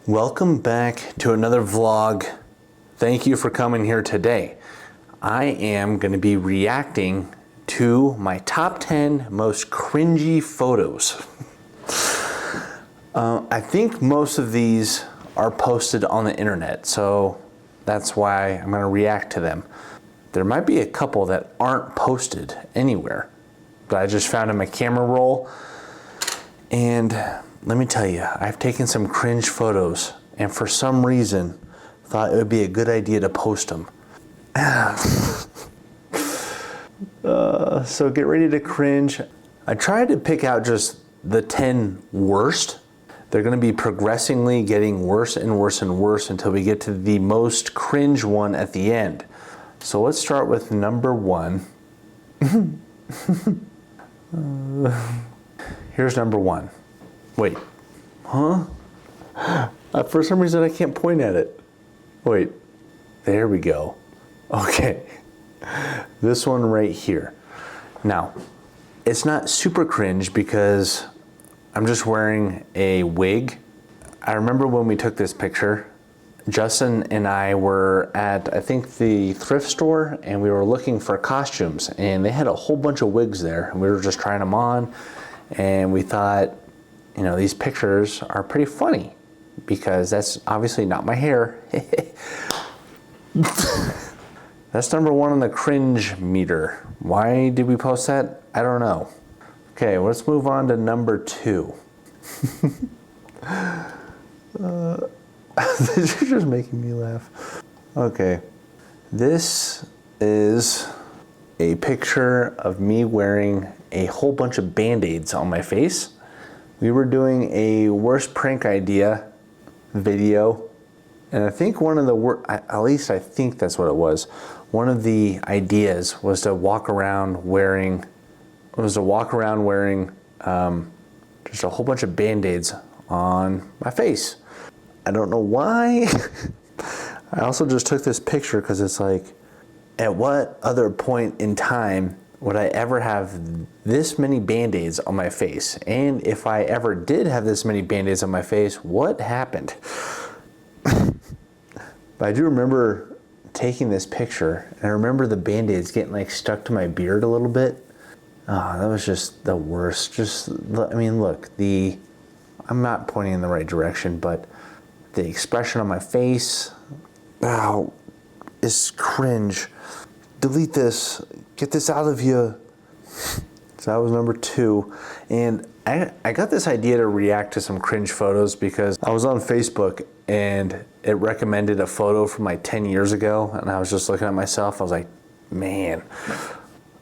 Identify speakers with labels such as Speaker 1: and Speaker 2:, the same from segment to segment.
Speaker 1: Welcome back to another vlog. Thank you for coming here today. I am going to be reacting to my top 10 most cringy photos. I think most of these are posted on the internet, so that's why I'm going to react to them. There might be a couple that aren't posted anywhere, but I just found in my camera roll. And let me tell you, I've taken some cringe photos and for some reason thought it would be a good idea to post them. So get ready to cringe. I tried to pick out just the 10 worst. They're going to be progressively getting worse and worse and worse until we get to the most cringe one at the end. So let's start with number 1. Here's number 1. Wait, huh? For some reason I can't point at it. Wait, there we go. Okay, this one right here. Now, it's not super cringe because I'm just wearing a wig. I remember when we took this picture, Justin and I were at, I think, the thrift store, and we were looking for costumes, and they had a whole bunch of wigs there, and we were just trying them on, and we thought, you know, these pictures are pretty funny because that's obviously not my hair. That's number 1 on the cringe meter. Why did we post that? I don't know. Okay, let's move on to number 2. This is just making me laugh. Okay, this is a picture of me wearing a whole bunch of BandAids on my face. We were doing a worst prank idea video, and I think one of the at least I think that's what it was. One of the ideas was to walk around wearing just a whole bunch of BandAids on my face. I don't know why. I also just took this picture because it's like, at what other point in time would I ever have this many BandAids on my face? And if I ever did have this many BandAids on my face, what happened? But I do remember taking this picture, and I remember the BandAids getting like stuck to my beard a little bit. Oh, that was just the worst. Just, I mean, look, I'm not pointing in the right direction, but the expression on my face, wow, is cringe. Delete this, get this out of you. So that was number 2. And I got this idea to react to some cringe photos because I was on Facebook and it recommended a photo from like 10 years ago, and I was just looking at myself, I was like, man.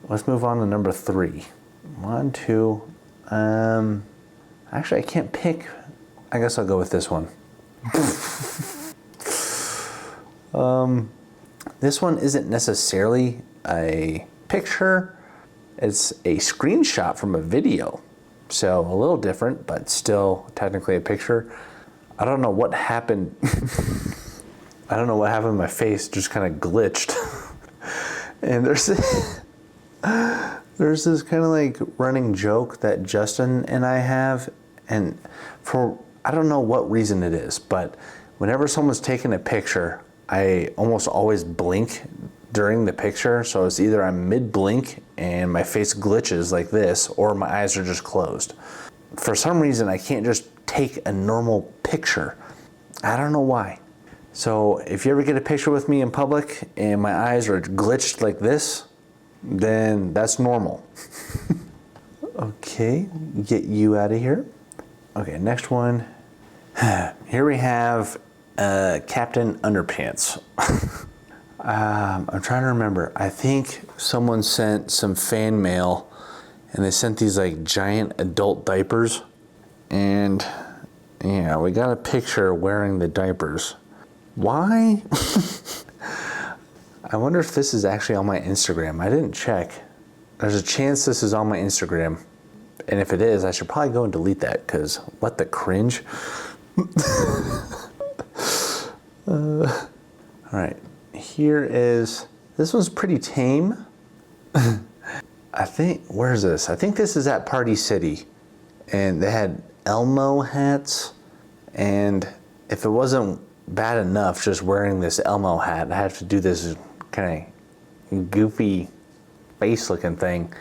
Speaker 1: Let's move on to number 3. 1, 2, actually I can't pick. I guess I'll go with this one. This one isn't necessarily a picture, it's a screenshot from a video. So a little different, but still technically a picture. I don't know what happened. I don't know what happened, my face just kind of glitched. And there's this kind of like running joke that Justin and I have, and for I don't know what reason it is, but whenever someone's taking a picture, I almost always blink during the picture. So it's either I'm mid-blink and my face glitches like this, or my eyes are just closed. For some reason, I can't just take a normal picture. I don't know why. So if you ever get a picture with me in public and my eyes are glitched like this, then that's normal. Okay, get you out of here. Okay, next one. Here we have Captain Underpants. I'm trying to remember. I think someone sent some fan mail, and they sent these like giant adult diapers. And yeah, we got a picture wearing the diapers. Why? I wonder if this is actually on my Instagram. I didn't check. There's a chance this is on my Instagram. And if it is, I should probably go and delete that, because what the cringe? All right, here is, this one's pretty tame. I think, where's this? I think this is at Party City. And they had Elmo hats, and if it wasn't bad enough just wearing this Elmo hat, I have to do this kind of goofy face looking thing.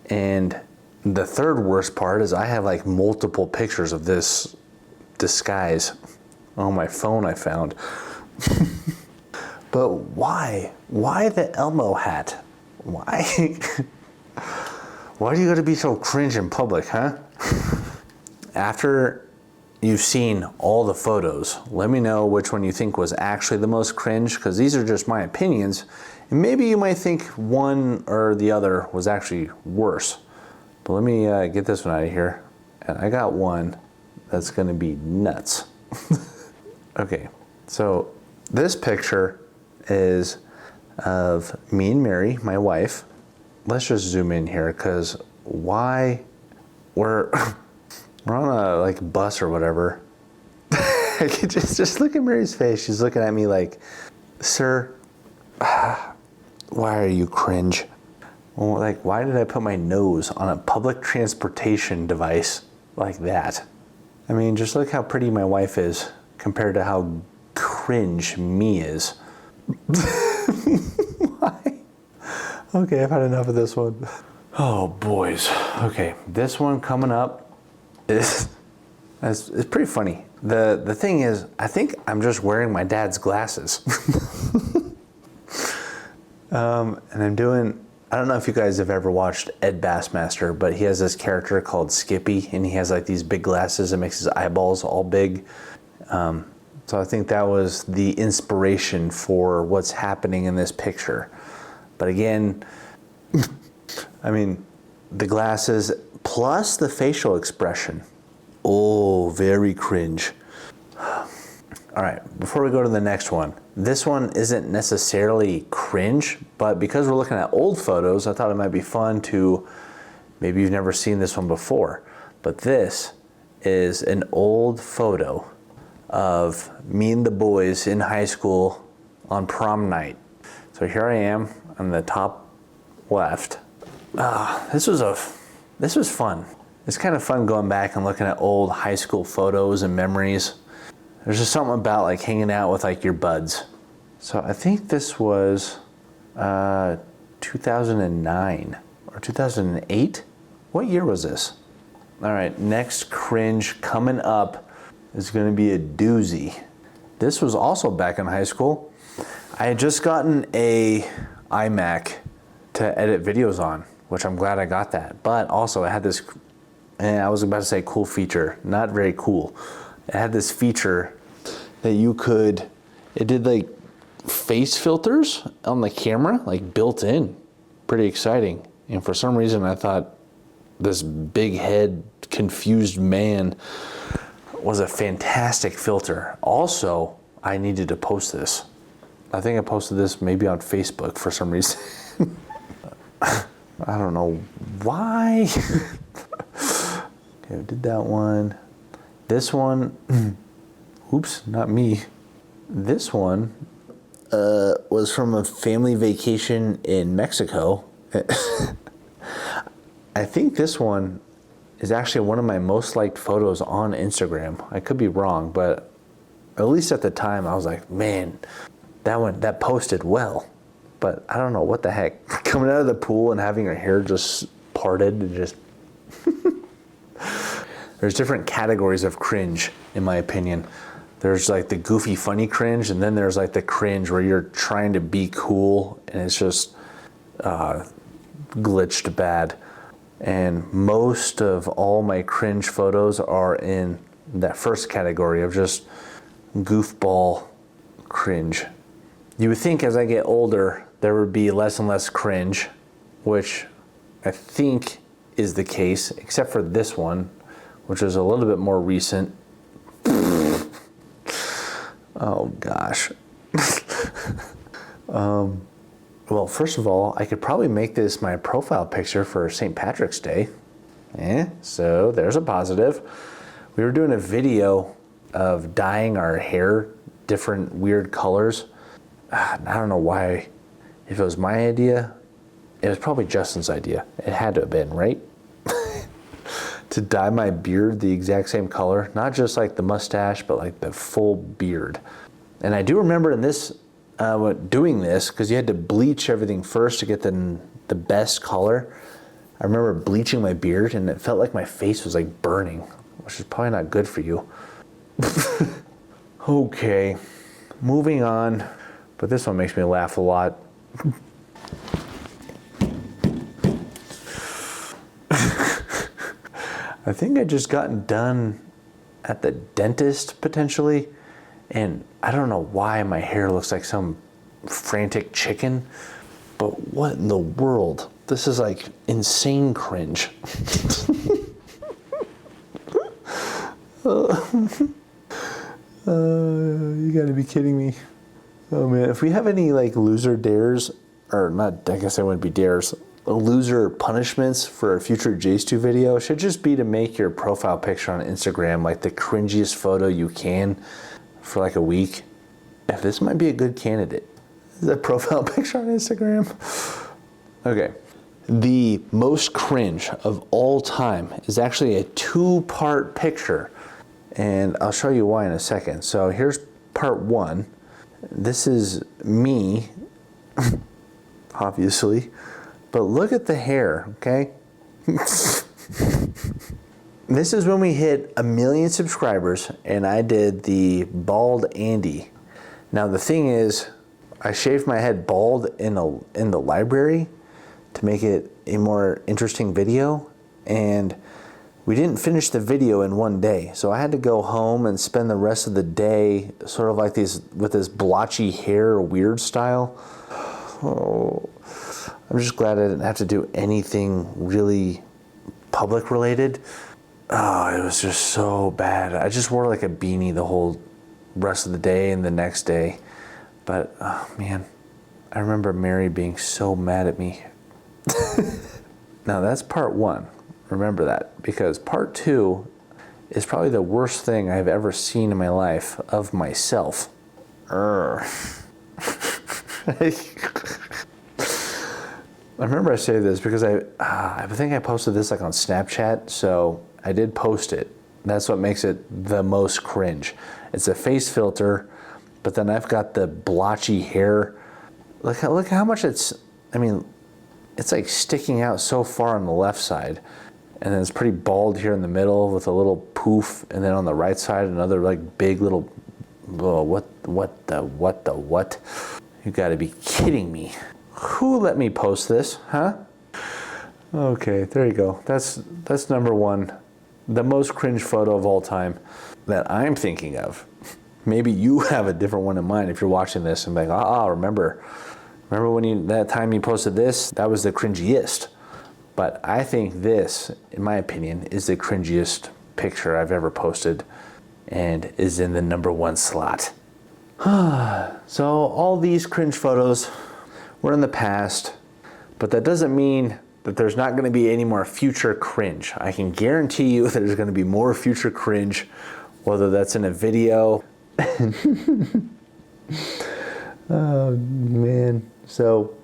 Speaker 1: And the third worst part is I have like multiple pictures of this disguise on my phone I found. But why? Why the Elmo hat? Why? Why do you gotta be so cringe in public, huh? After you've seen all the photos, let me know which one you think was actually the most cringe, because these are just my opinions. And maybe you might think one or the other was actually worse. But let me get this one out of here. And I got one that's gonna be nuts. Okay, so this picture is of me and Mary, my wife. Let's just zoom in here, because why we're on a like bus or whatever. I could just look at Mary's face. She's looking at me like, sir, why are you cringe? Well, like, why did I put my nose on a public transportation device like that? I mean, just look how pretty my wife is compared to how cringe me is. Why? Okay, I've had enough of this one. Oh, boys. Okay, this one coming up is pretty funny. The thing is, I think I'm just wearing my dad's glasses. And I'm doing, I don't know if you guys have ever watched Ed Bassmaster, but he has this character called Skippy, and he has like these big glasses that makes his eyeballs all big. So I think that was the inspiration for what's happening in this picture. But again, I mean, the glasses plus the facial expression. Oh, very cringe. All right, before we go to the next one, this one isn't necessarily cringe, but because we're looking at old photos, I thought it might be fun to, maybe you've never seen this one before, but this is an old photo of me and the boys in high school on prom night. So here I am on the top left. This was fun. It's kind of fun going back and looking at old high school photos and memories. There's just something about like hanging out with like your buds. So I think this was 2009 or 2008. What year was this? All right, next cringe coming up is gonna be a doozy. This was also back in high school. I had just gotten a iMac to edit videos on, which I'm glad I got that. But also I had this, and I was about to say cool feature, not very cool. It had this feature that you could, it did like face filters on the camera, like built in. Pretty exciting. And for some reason I thought this big head, confused man was a fantastic filter. Also, I needed to post this. I think I posted this maybe on Facebook for some reason. I don't know why. Okay, we did that one. This one, oops, not me. This one was from a family vacation in Mexico. I think this one is actually one of my most liked photos on Instagram. I could be wrong, but at least at the time I was like, man, that posted well. But I don't know what the heck. Coming out of the pool and having her hair just parted and just... There's different categories of cringe, in my opinion. There's like the goofy, funny cringe, and then there's like the cringe where you're trying to be cool and it's just glitched bad. And most of all my cringe photos are in that first category of just goofball cringe. You would think as I get older, there would be less and less cringe, which I think is the case, except for this one, which is a little bit more recent. Oh gosh. Well, first of all, I could probably make this my profile picture for St. Patrick's Day. So there's a positive. We were doing a video of dyeing our hair different weird colors. I don't know why, if it was my idea, it was probably Justin's idea. It had to have been, right? to dye my beard the exact same color. Not just like the mustache, but like the full beard. And I do remember in this, doing this, because you had to bleach everything first to get the best color. I remember bleaching my beard and it felt like my face was like burning, which is probably not good for you. Okay, moving on. But this one makes me laugh a lot. I think I just gotten done at the dentist potentially, and I don't know why my hair looks like some frantic chicken, but what in the world? This is like insane cringe. You gotta be kidding me. Oh man, if we have any like loser dares, or not, I guess I wouldn't be dares, loser punishments for a future J2 video, should just be to make your profile picture on Instagram like the cringiest photo you can for like a week. If this might be a good candidate. The profile picture on Instagram. Okay. The most cringe of all time is actually a 2-part picture. And I'll show you why in a second. So here's part 1. This is me, obviously. But look at the hair, okay? This is when we hit 1 million subscribers and I did the bald Andy. Now the thing is, I shaved my head bald in the library to make it a more interesting video, and we didn't finish the video in one day. So I had to go home and spend the rest of the day sort of like this, with this blotchy hair, weird style. Oh, I'm just glad I didn't have to do anything really public related. Oh, it was just so bad. I just wore like a beanie the whole rest of the day and the next day. But, oh man, I remember Mary being so mad at me. Now that's part 1. Remember that, because part 2 is probably the worst thing I've ever seen in my life of myself. I remember I say this because I think I posted this like on Snapchat, so I did post it. That's what makes it the most cringe. It's a face filter, but then I've got the blotchy hair. Look how much it's, I mean, it's like sticking out so far on the left side. And then it's pretty bald here in the middle with a little poof. And then on the right side, another like big little, oh, what the? You gotta be kidding me. Who let me post this, huh? Okay, there you go. That's number 1. The most cringe photo of all time that I'm thinking of. Maybe you have a different one in mind if you're watching this and be like, remember when that time you posted this? That was the cringiest. But I think this, in my opinion, is the cringiest picture I've ever posted and is in the number 1 slot. So all these cringe photos were in the past, but that doesn't mean that there's not going to be any more future cringe. I can guarantee you there's going to be more future cringe, whether that's in a video. Oh man. So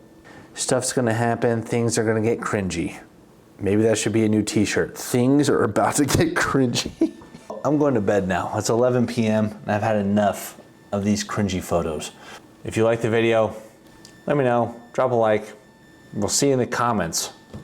Speaker 1: stuff's going to happen. Things are going to get cringy. Maybe that should be a new t-shirt. Things are about to get cringy. I'm going to bed now. It's 11 p.m. and I've had enough of these cringy photos. If you like the video, let me know. Drop a like. We'll see you in the comments.